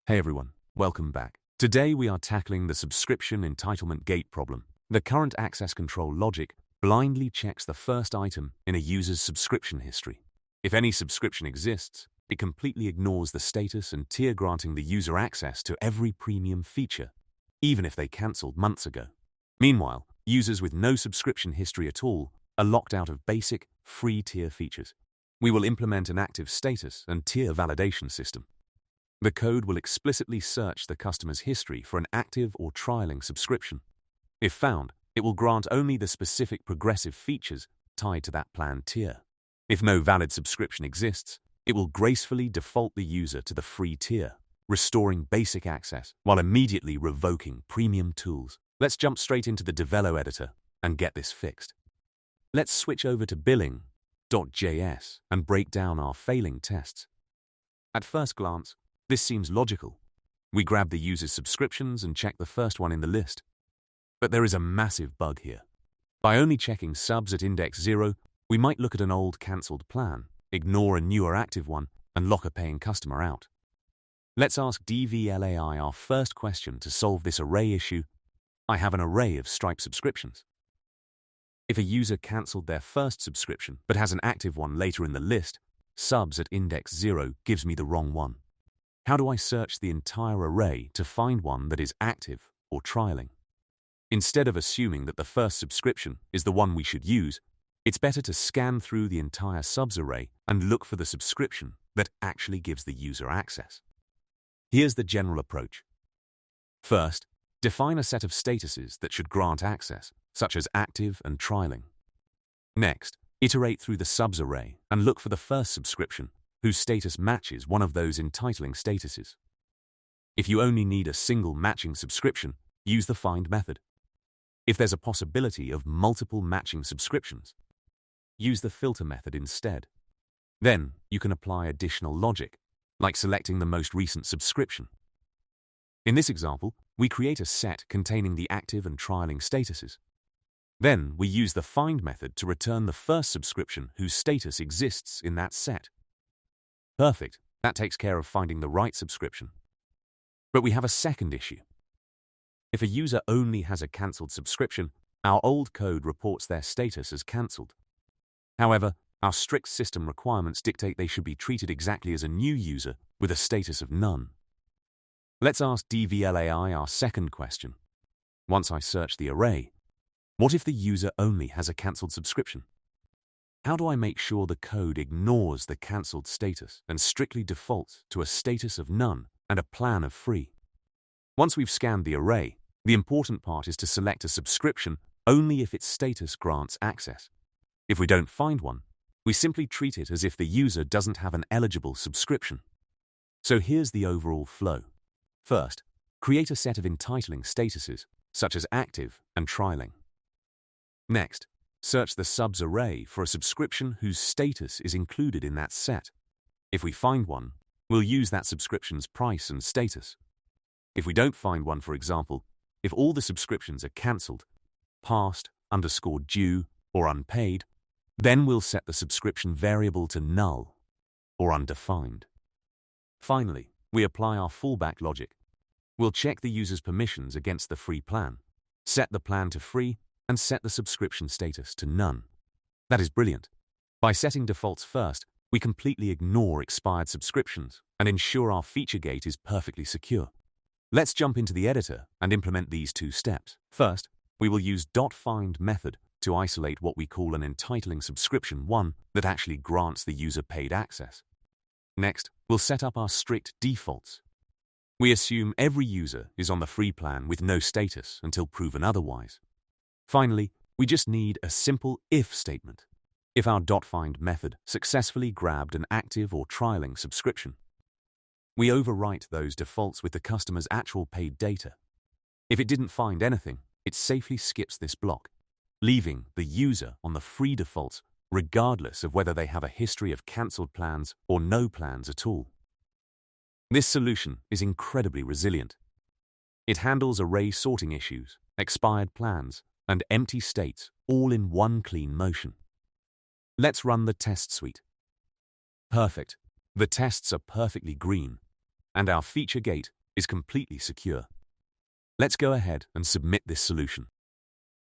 Hey everyone, welcome back. Today we are tackling the subscription entitlement gate problem. The current access control logic blindly checks the first item in a user's subscription history. If any subscription exists, it completely ignores the status and tier, granting the user access to every premium feature, even if they cancelled months ago. Meanwhile, users with no subscription history at all are locked out of basic, free tier features. We will implement an active status and tier validation system. The code will explicitly search the customer's history for an active or trialing subscription. If found, it will grant only the specific progressive features tied to that plan tier. If no valid subscription exists, it will gracefully default the user to the free tier, restoring basic access while immediately revoking premium tools. Let's jump straight into the Develow editor and get this fixed. Let's switch over to billing.js and break down our failing tests. At first glance, this seems logical. We grab the user's subscriptions and check the first one in the list. But there is a massive bug here. By only checking subs at index 0, we might look at an old cancelled plan, ignore a newer active one, and lock a paying customer out. Let's ask Develow our first question to solve this array issue. I have an array of Stripe subscriptions. If a user cancelled their first subscription but has an active one later in the list, subs at index 0 gives me the wrong one. How do I search the entire array to find one that is active or trialing? Instead of assuming that the first subscription is the one we should use, it's better to scan through the entire subs array and look for the subscription that actually gives the user access. Here's the general approach. First, define a set of statuses that should grant access, such as active and trialing. Next, iterate through the subs array and look for the first subscription whose status matches one of those entitling statuses. If you only need a single matching subscription, use the find method. If there's a possibility of multiple matching subscriptions, use the filter method instead. Then you can apply additional logic, like selecting the most recent subscription. In this example, we create a set containing the active and trialing statuses. Then we use the find method to return the first subscription whose status exists in that set. Perfect. That takes care of finding the right subscription. But we have a second issue. If a user only has a cancelled subscription, our old code reports their status as cancelled. However, our strict system requirements dictate they should be treated exactly as a new user with a status of none. Let's ask Develow our second question. Once I search the array, what if the user only has a cancelled subscription? How do I make sure the code ignores the cancelled status and strictly defaults to a status of none and a plan of free? Once we've scanned the array, the important part is to select a subscription only if its status grants access. If we don't find one, we simply treat it as if the user doesn't have an eligible subscription. So here's the overall flow. First, create a set of entitling statuses, such as active and trialing. Next, search the subs array for a subscription whose status is included in that set. If we find one, we'll use that subscription's price and status. If we don't find one, for example, if all the subscriptions are cancelled, past, _due, or unpaid, then we'll set the subscription variable to null or undefined. Finally, we apply our fallback logic. We'll check the user's permissions against the free plan, set the plan to free, and set the subscription status to none. That is brilliant. By setting defaults first, we completely ignore expired subscriptions and ensure our feature gate is perfectly secure. Let's jump into the editor and implement these two steps. First, we will use .find method to isolate what we call an entitling subscription one that actually grants the user paid access. Next, we'll set up our strict defaults. We assume every user is on the free plan with no status until proven otherwise. Finally, we just need a simple if statement. If our .find method successfully grabbed an active or trialing subscription, we overwrite those defaults with the customer's actual paid data. If it didn't find anything, it safely skips this block, leaving the user on the free defaults regardless of whether they have a history of cancelled plans or no plans at all. This solution is incredibly resilient. It handles array sorting issues, expired plans, and empty states all in one clean motion. Let's run the test suite. Perfect. The tests are perfectly green. and our feature gate is completely secure. Let's go ahead and submit this solution.